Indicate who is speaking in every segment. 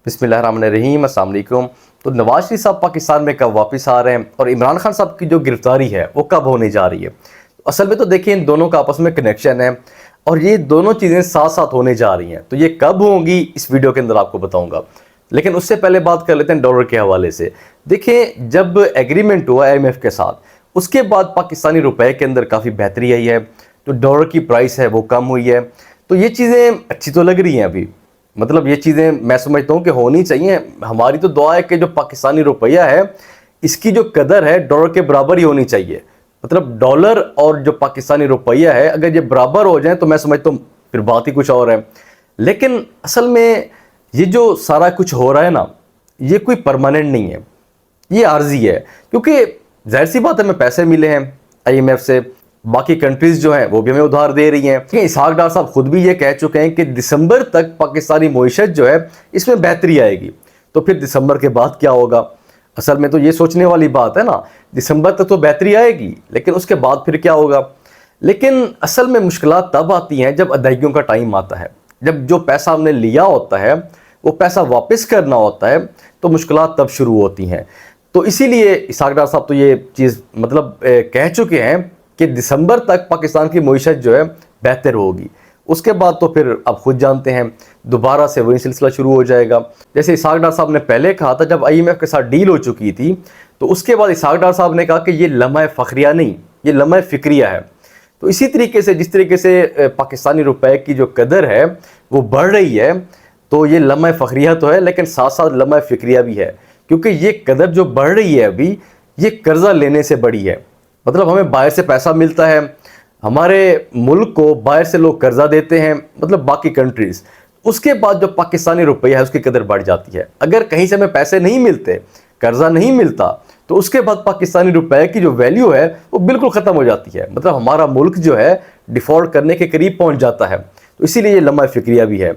Speaker 1: بسم اللہ الرحمن الرحیم، السلام علیکم۔ تو نواز شریف صاحب پاکستان میں کب واپس آ رہے ہیں اور عمران خان صاحب کی جو گرفتاری ہے وہ کب ہونے جا رہی ہے؟ اصل میں تو دیکھیں ان دونوں کا آپس میں کنیکشن ہے اور یہ دونوں چیزیں ساتھ ساتھ ہونے جا رہی ہیں، تو یہ کب ہوں گی اس ویڈیو کے اندر آپ کو بتاؤں گا۔ لیکن اس سے پہلے بات کر لیتے ہیں ڈالر کے حوالے سے۔ دیکھیں جب ایگریمنٹ ہوا IMF کے ساتھ، اس کے بعد پاکستانی روپے کے اندر کافی بہتری آئی ہے، جو ڈالر کی پرائس ہے وہ کم ہوئی ہے، تو یہ چیزیں اچھی تو لگ رہی ہیں ابھی۔ مطلب یہ چیزیں میں سمجھتا ہوں کہ ہونی چاہیے۔ ہماری تو دعا ہے کہ جو پاکستانی روپیہ ہے اس کی جو قدر ہے ڈالر کے برابر ہی ہونی چاہیے۔ مطلب ڈالر اور جو پاکستانی روپیہ ہے اگر یہ برابر ہو جائیں تو میں سمجھتا ہوں پھر بات ہی کچھ اور ہے۔ لیکن اصل میں یہ جو سارا کچھ ہو رہا ہے نا، یہ کوئی پرماننٹ نہیں ہے، یہ عارضی ہے، کیونکہ ظاہر سی بات ہے ہمیں پیسے ملے ہیں IMF سے، باقی کنٹریز جو ہیں وہ بھی ہمیں ادھار دے رہی ہیں۔ اسحاق ڈار صاحب خود بھی یہ کہہ چکے ہیں کہ دسمبر تک پاکستانی معیشت جو ہے اس میں بہتری آئے گی، تو پھر دسمبر کے بعد کیا ہوگا؟ اصل میں تو یہ سوچنے والی بات ہے نا، دسمبر تک تو بہتری آئے گی لیکن اس کے بعد پھر کیا ہوگا؟ لیکن اصل میں مشکلات تب آتی ہیں جب ادائیگیوں کا ٹائم آتا ہے، جب جو پیسہ ہم نے لیا ہوتا ہے وہ پیسہ واپس کرنا ہوتا ہے تو مشکلات تب شروع ہوتی ہیں۔ تو اسی لیے اسحاق ڈار صاحب تو یہ چیز مطلب کہہ چکے ہیں کہ دسمبر تک پاکستان کی معیشت جو ہے بہتر ہوگی، اس کے بعد تو پھر آپ خود جانتے ہیں دوبارہ سے وہی سلسلہ شروع ہو جائے گا۔ جیسے اسحاق ڈار صاحب نے پہلے کہا تھا جب IMF کے ساتھ ڈیل ہو چکی تھی، تو اس کے بعد اسحاق ڈار صاحب نے کہا کہ یہ لمحہ فخریہ نہیں، یہ لمحہ فکریہ ہے۔ تو اسی طریقے سے جس طریقے سے پاکستانی روپے کی جو قدر ہے وہ بڑھ رہی ہے، تو یہ لمحہ فخریہ تو ہے لیکن ساتھ ساتھ لمحہ فکریہ بھی ہے، کیونکہ یہ قدر جو بڑھ رہی ہے ابھی یہ قرضہ لینے سے بڑی ہے۔ مطلب ہمیں باہر سے پیسہ ملتا ہے، ہمارے ملک کو باہر سے لوگ قرضہ دیتے ہیں، مطلب باقی کنٹریز، اس کے بعد جو پاکستانی روپیہ ہے اس کی قدر بڑھ جاتی ہے۔ اگر کہیں سے ہمیں پیسے نہیں ملتے، قرضہ نہیں ملتا، تو اس کے بعد پاکستانی روپے کی جو ویلیو ہے وہ بالکل ختم ہو جاتی ہے، مطلب ہمارا ملک جو ہے ڈیفالٹ کرنے کے قریب پہنچ جاتا ہے۔ تو اسی لیے یہ لمحہ فکریہ بھی ہے۔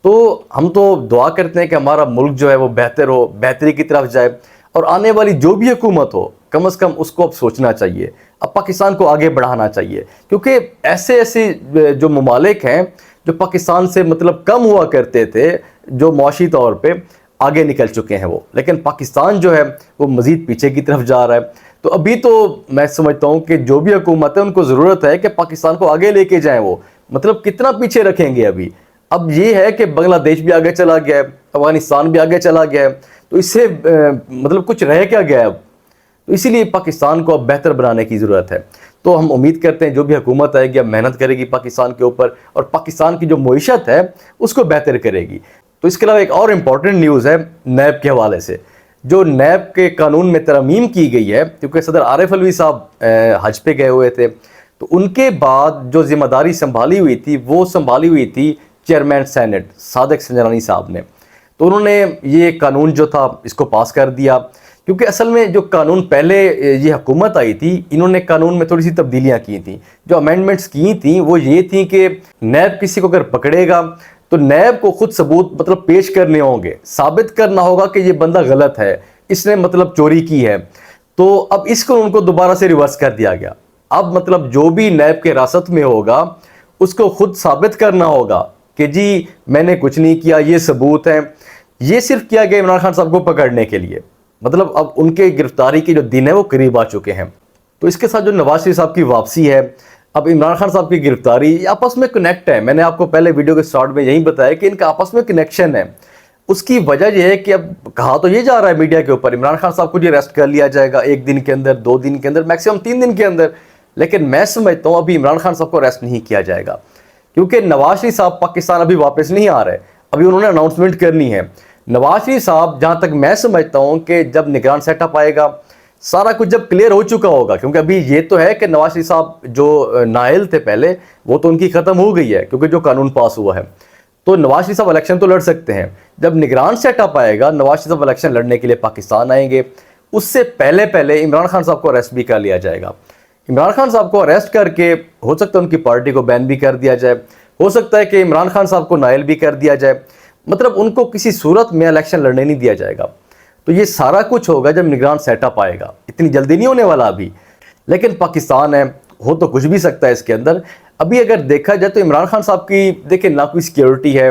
Speaker 1: تو ہم تو دعا کرتے ہیں کہ ہمارا ملک جو ہے وہ بہتر ہو، بہتری کی طرف جائے، اور آنے والی جو بھی حکومت ہو کم از کم اس کو اب سوچنا چاہیے، اب پاکستان کو آگے بڑھانا چاہیے، کیونکہ ایسے جو ممالک ہیں جو پاکستان سے مطلب کم ہوا کرتے تھے، جو معاشی طور پہ آگے نکل چکے ہیں وہ، لیکن پاکستان جو ہے وہ مزید پیچھے کی طرف جا رہا ہے۔ تو ابھی تو میں سمجھتا ہوں کہ جو بھی حکومت ہے ان کو ضرورت ہے کہ پاکستان کو آگے لے کے جائیں، وہ مطلب کتنا پیچھے رکھیں گے ابھی؟ اب یہ ہے کہ بنگلہ دیش بھی آگے چلا گیا ہے، افغانستان بھی آگے چلا گیا ہے، تو اس سے مطلب کچھ رہ کیا گیا ہے اب؟ تو اسی لیے پاکستان کو اب بہتر بنانے کی ضرورت ہے۔ تو ہم امید کرتے ہیں جو بھی حکومت آئے گی اب محنت کرے گی پاکستان کے اوپر، اور پاکستان کی جو معیشت ہے اس کو بہتر کرے گی۔ تو اس کے علاوہ ایک اور امپورٹنٹ نیوز ہے نیب کے حوالے سے، جو نیب کے قانون میں ترمیم کی گئی ہے، کیونکہ صدر عارف علوی صاحب حج پہ گئے ہوئے تھے، تو ان کے بعد جو ذمہ داری سنبھالی ہوئی تھی وہ سنبھالی ہوئی تھی چیئرمین سینٹ صادق سنجرانی صاحب نے۔ تو انہوں نے یہ قانون جو تھا اس کو پاس کر دیا، کیونکہ اصل میں جو قانون پہلے یہ حکومت آئی تھی انہوں نے قانون میں تھوڑی سی تبدیلیاں کی تھیں، جو امینڈمنٹس کی تھیں وہ یہ تھیں کہ نیب کسی کو اگر پکڑے گا تو نیب کو خود ثبوت مطلب پیش کرنے ہوں گے، ثابت کرنا ہوگا کہ یہ بندہ غلط ہے، اس نے مطلب چوری کی ہے۔ تو اب اس قانون کو دوبارہ سے ریورس کر دیا گیا، اب مطلب جو بھی نیب کے راست میں ہوگا اس کو خود ثابت کرنا ہوگا کہ جی میں نے کچھ نہیں کیا، یہ ثبوت ہے۔ یہ صرف کیا گیا عمران خان صاحب کو پکڑنے کے لیے، مطلب اب ان کے گرفتاری کے جو دن ہے وہ قریب آ چکے ہیں۔ تو اس کے ساتھ جو نواز شریف صاحب کی واپسی ہے، اب عمران خان صاحب کی گرفتاری، یہ آپس میں کنیکٹ ہے۔ میں نے آپ کو پہلے ویڈیو کے سٹارٹ میں یہی بتایا کہ ان کا آپس میں کنیکشن ہے۔ اس کی وجہ یہ ہے کہ اب کہا تو یہ جا رہا ہے میڈیا کے اوپر عمران خان صاحب کو یہ ریسٹ کر لیا جائے گا 1 دن کے اندر، 2 دن کے اندر، میکسیمم 3 دن کے اندر، لیکن میں سمجھتا ہوں ابھی عمران خان صاحب کو ریسٹ نہیں کیا جائے گا، کیونکہ نواز شریف صاحب پاکستان ابھی واپس نہیں آ رہے، ابھی انہوں نے اناؤنسمنٹ کرنی ہے۔ نواز شریف صاحب جہاں تک میں سمجھتا ہوں کہ جب نگران سیٹ اپ آئے گا، سارا کچھ جب کلیئر ہو چکا ہوگا، کیونکہ ابھی یہ تو ہے کہ نواز شریف صاحب جو نائل تھے پہلے وہ تو ان کی ختم ہو گئی ہے کیونکہ جو قانون پاس ہوا ہے، تو نواز شریف صاحب الیکشن تو لڑ سکتے ہیں۔ جب نگران سیٹ اپ آئے گا نواز شریف صاحب الیکشن لڑنے کے لیے پاکستان آئیں گے، اس سے پہلے عمران خان صاحب کو اریسٹ بھی کر لیا جائے گا۔ عمران خان صاحب کو اریسٹ کر کے ہو سکتا ہے ان کی پارٹی کو بین بھی کر دیا جائے، ہو سکتا ہے کہ عمران خان صاحب کو نائل بھی کر دیا جائے، مطلب ان کو کسی صورت میں الیکشن لڑنے نہیں دیا جائے گا۔ تو یہ سارا کچھ ہوگا جب نگران سیٹ اپ آئے گا، اتنی جلدی نہیں ہونے والا ابھی، لیکن پاکستان ہے، ہو تو کچھ بھی سکتا ہے اس کے اندر۔ ابھی اگر دیکھا جائے تو عمران خان صاحب کی دیکھیں نہ کوئی سیکیورٹی ہے،